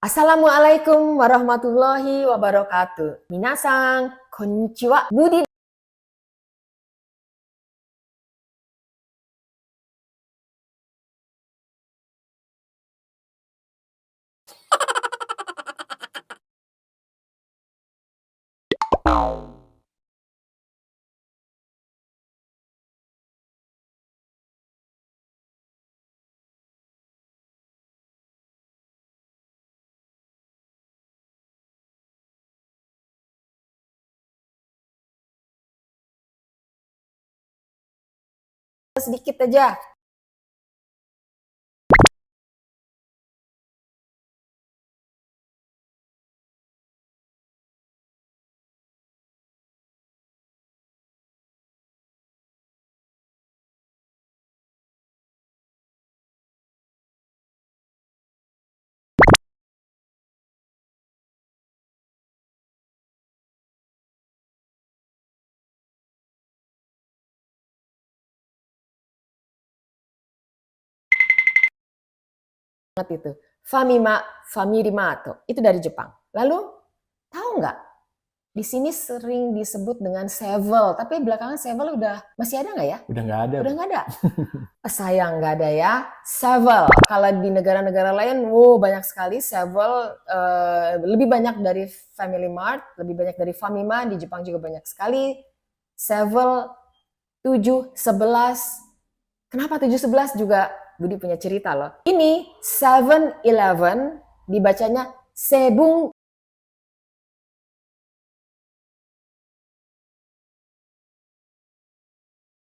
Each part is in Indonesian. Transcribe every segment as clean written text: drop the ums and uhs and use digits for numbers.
Assalamualaikum warahmatullahi wabarakatuh. Minasan, konnichiwa. Budi. Sedikit aja. Itu. Famirimato. Itu dari Jepang. Lalu, tahu nggak? Di sini sering disebut dengan sevel, tapi belakangan sevel masih ada nggak ya? Udah nggak ada. Udah nggak ada. Sayang nggak ada ya. Sevel. Kalau di negara-negara lain, banyak sekali sevel. Lebih banyak dari Family Mart, lebih banyak dari Famima. Di Jepang juga banyak sekali. Sevel 7, 11. Kenapa 711 juga? Budi punya cerita loh. Ini 7-Eleven dibacanya Sebung.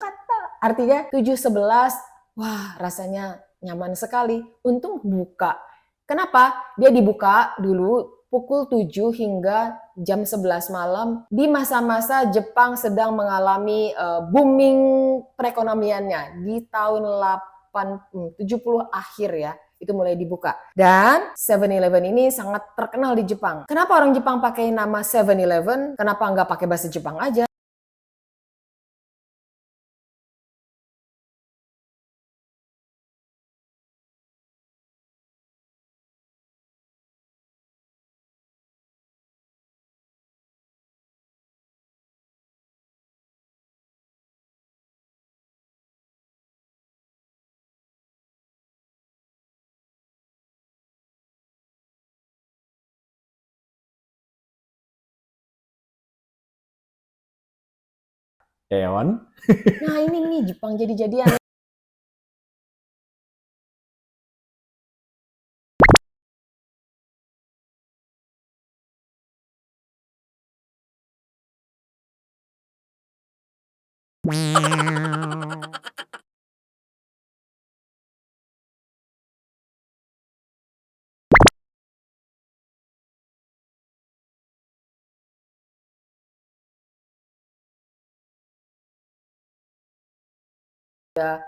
Kata artinya 711. Wah, rasanya nyaman sekali. Untung buka. Kenapa? Dia dibuka dulu pukul 7 hingga jam 11 malam di masa-masa Jepang sedang mengalami booming perekonomiannya di tahun 70 akhir ya, itu mulai dibuka. Dan 7-Eleven ini sangat terkenal di Jepang. Kenapa orang Jepang pakai nama 7-Eleven? Kenapa nggak pakai bahasa Jepang aja? Eon. Nah ini nih Jepang jadi-jadian.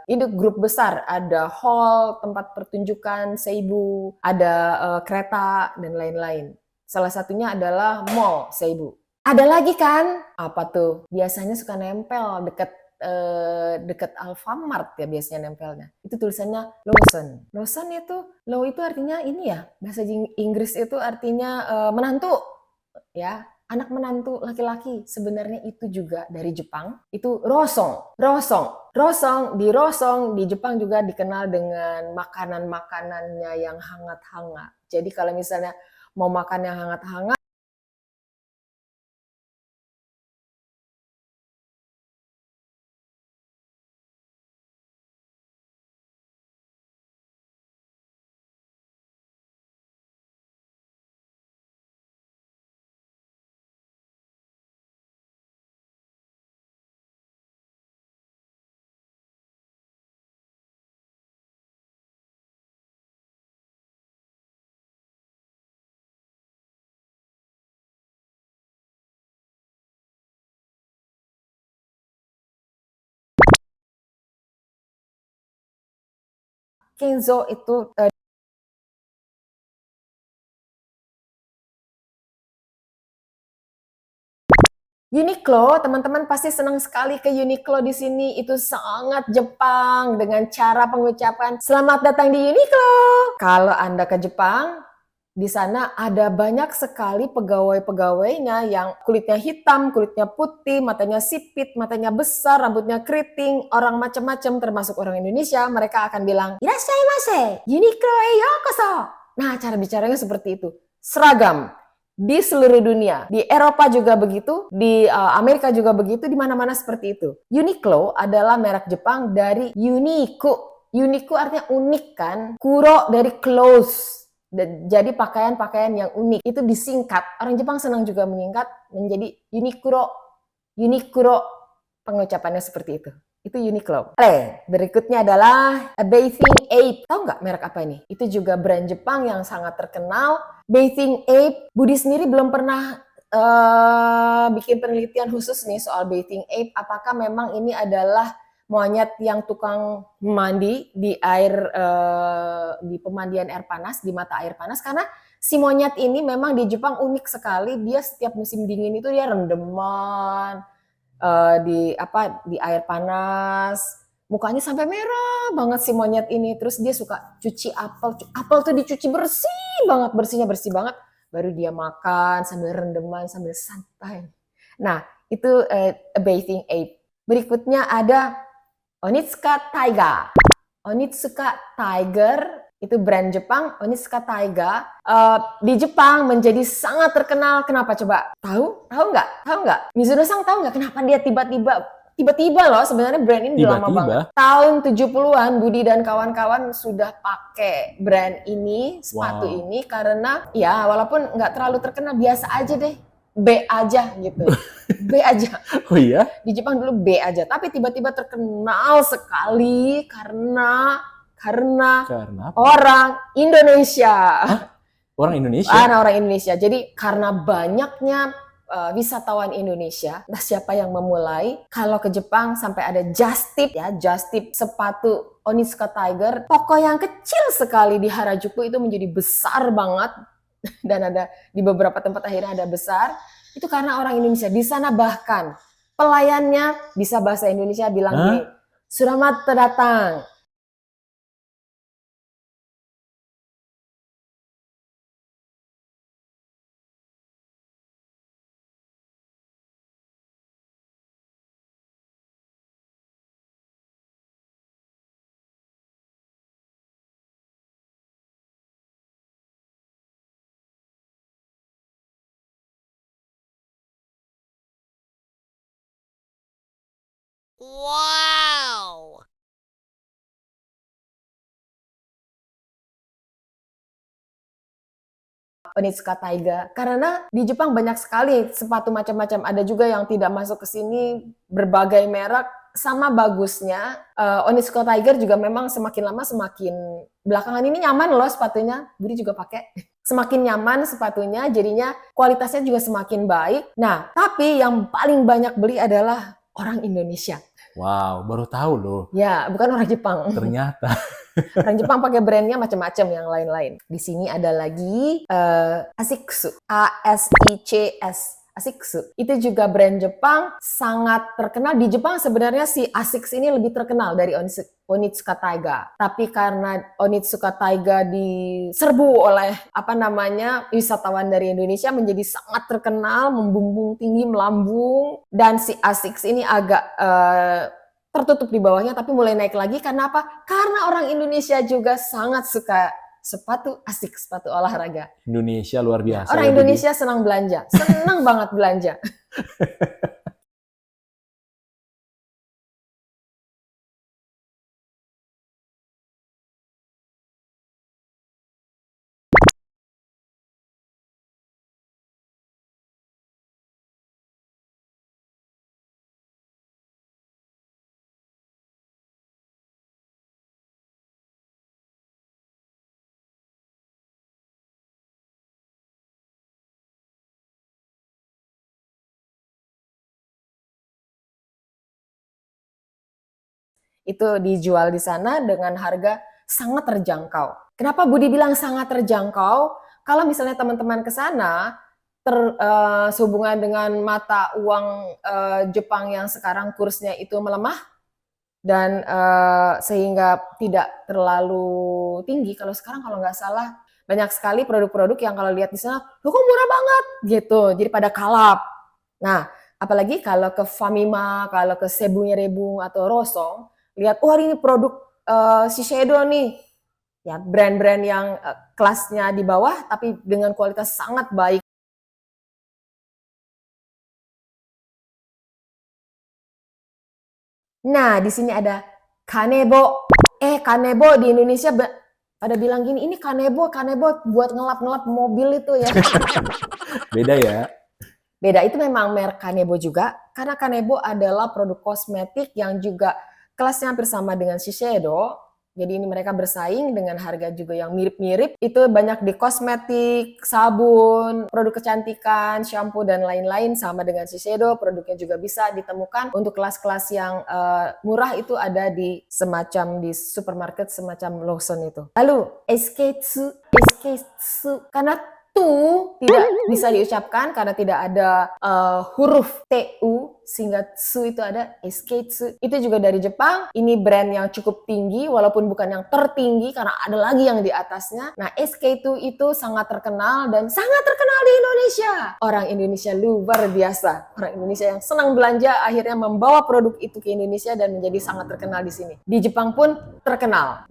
Ini grup besar, ada hall, tempat pertunjukan, seibu, ada kereta, dan lain-lain. Salah satunya adalah mall seibu. Ada lagi kan? Apa tuh? Biasanya suka nempel deket Alfamart ya biasanya nempelnya. Itu tulisannya Lawson. Lawson itu, Law itu artinya ini ya, bahasa Inggris itu artinya menantu. Ya, anak menantu laki-laki. Sebenarnya itu juga dari Jepang. Itu rosong. Rosong di Jepang juga dikenal dengan makanan-makanannya yang hangat-hangat. Jadi kalau misalnya mau makan yang hangat-hangat, Kenzo itu Uniqlo, teman-teman pasti senang sekali ke Uniqlo di sini. Itu sangat Jepang dengan cara pengucapan selamat datang di Uniqlo. Kalau Anda ke Jepang, Di sana ada banyak sekali pegawai-pegawainya yang kulitnya hitam, kulitnya putih, matanya sipit, matanya besar, rambutnya keriting, orang macam-macam termasuk orang Indonesia. Mereka akan bilang, "Irashaimase, Uniqlo e yokoso." Nah, cara bicaranya seperti itu. Seragam di seluruh dunia. Di Eropa juga begitu, di Amerika juga begitu, di mana-mana seperti itu. Uniqlo adalah merek Jepang dari Uniqlo. Uniqlo artinya unik kan? Kuro dari clothes. Jadi pakaian-pakaian yang unik itu disingkat. Orang Jepang senang juga menyingkat menjadi Uniqlo. Uniqlo pengucapannya seperti itu. Itu Uniqlo. Berikutnya adalah Bathing Ape. Tahu nggak merek apa ini? Itu juga brand Jepang yang sangat terkenal. Bathing Ape, Budi sendiri belum pernah bikin penelitian khusus nih soal Bathing Ape. Apakah memang ini adalah monyet yang tukang mandi di air di pemandian air panas, di mata air panas, karena si monyet ini memang di Jepang unik sekali. Dia setiap musim dingin itu dia rendeman di air panas, mukanya sampai merah banget si monyet ini. Terus dia suka cuci apel tuh dicuci bersih banget, bersihnya bersih banget, baru dia makan sambil rendeman sambil santai. Nah, itu Bathing Ape. Berikutnya ada Onitsuka Taiga. Onitsuka Tiger itu brand Jepang. Onitsuka Taiga di Jepang menjadi sangat terkenal. Kenapa coba? Tahu? Tahu nggak? Tahu nggak? Mizuno-san tahu nggak kenapa dia tiba-tiba loh, sebenarnya brand ini udah lama banget. Tahun 70-an Budi dan kawan-kawan sudah pakai brand ini, sepatu ini, karena ya walaupun nggak terlalu terkenal, biasa aja deh. B aja gitu. B aja. Oh iya? Di Jepang dulu B aja, tapi tiba-tiba terkenal sekali karena Karena apa? orang Indonesia. Hah? Orang Indonesia? Karena orang Indonesia. Jadi karena banyaknya wisatawan Indonesia, entah siapa yang memulai, kalau ke Jepang sampai ada Just Tip ya, Just Tip sepatu Onitsuka Tiger, toko yang kecil sekali di Harajuku itu menjadi besar banget. Dan ada di beberapa tempat akhirnya ada besar, itu karena orang Indonesia. Di sana bahkan pelayannya bisa bahasa Indonesia, bilang gini, "Selamat datang." Wow! Onitsuka Taiga. Karena di Jepang banyak sekali sepatu macam-macam. Ada juga yang tidak masuk ke sini, berbagai merek. Sama bagusnya, Onitsuka Tiger juga memang semakin lama semakin belakangan ini nyaman loh sepatunya. Budi juga pakai. Semakin nyaman sepatunya, jadinya kualitasnya juga semakin baik. Nah, tapi yang paling banyak beli adalah orang Indonesia. Wow, baru tahu loh. Ya, bukan orang Jepang. Ternyata. Orang Jepang pakai brandnya macam-macam yang lain-lain. Di sini ada lagi Asics, ASICS. Asics itu juga brand Jepang, sangat terkenal. Di Jepang sebenarnya si Asics ini lebih terkenal dari Onitsuka Taiga. Tapi karena Onitsuka Taiga diserbu oleh wisatawan dari Indonesia, menjadi sangat terkenal, membumbung tinggi, melambung. Dan si Asics ini agak tertutup di bawahnya, tapi mulai naik lagi. Karena apa? Karena orang Indonesia juga sangat suka sepatu asik, sepatu olahraga. Indonesia luar biasa. Orang Indonesia senang belanja, senang banget belanja. Itu dijual di sana dengan harga sangat terjangkau. Kenapa Budi bilang sangat terjangkau? Kalau misalnya teman-teman ke sana sehubungan dengan mata uang Jepang yang sekarang kursnya itu melemah dan sehingga tidak terlalu tinggi. Kalau sekarang kalau nggak salah banyak sekali produk-produk yang kalau lihat di sana, loh kok murah banget gitu. Jadi pada kalap. Nah, apalagi kalau ke Famima, kalau ke Sebunya Rebung atau Rosong, lihat, wah ini produk Shiseido nih. Ya, brand-brand yang kelasnya di bawah tapi dengan kualitas sangat baik. Nah, di sini ada Kanebo. Kanebo di Indonesia pada bilang gini, ini Kanebo buat ngelap-ngelap mobil itu ya. Beda ya. Beda, itu memang merek Kanebo juga, karena Kanebo adalah produk kosmetik yang juga kelasnya hampir sama dengan Shiseido. Jadi ini mereka bersaing dengan harga juga yang mirip-mirip. Itu banyak di kosmetik, sabun, produk kecantikan, shampoo, dan lain-lain sama dengan Shiseido. Produknya juga bisa ditemukan untuk kelas-kelas yang murah itu ada di semacam di supermarket semacam Lawson itu. Lalu Esketsu, karena tu tidak bisa diucapkan karena tidak ada huruf TU, sehingga tsu itu ada Esketsu. Itu juga dari Jepang. Ini brand yang cukup tinggi walaupun bukan yang tertinggi karena ada lagi yang di atasnya. Nah, SK2 itu sangat terkenal dan sangat terkenal di Indonesia. Orang Indonesia luar biasa. Orang Indonesia yang senang belanja akhirnya membawa produk itu ke Indonesia dan menjadi sangat terkenal di sini. Di Jepang pun terkenal.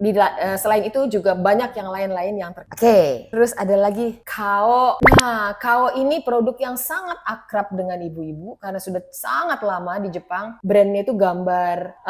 Selain itu juga banyak yang lain-lain yang terkenal. Oke, terus ada lagi Kao. Nah, Kao ini produk yang sangat akrab dengan ibu-ibu karena sudah sangat lama di Jepang. Brandnya itu gambar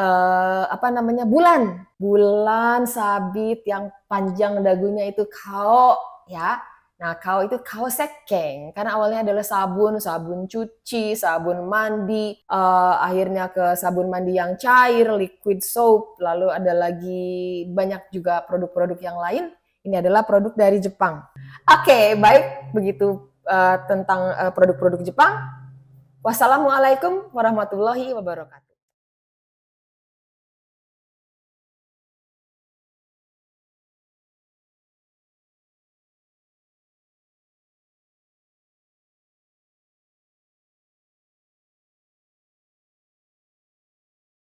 bulan sabit yang panjang dagunya itu Kao ya. Nah, Kao itu Kao Sekeng karena awalnya adalah sabun cuci, sabun mandi, akhirnya ke sabun mandi yang cair, liquid soap, lalu ada lagi banyak juga produk-produk yang lain. Ini adalah produk dari Jepang. Oke, baik, begitu tentang produk-produk Jepang. Wassalamualaikum warahmatullahi wabarakatuh.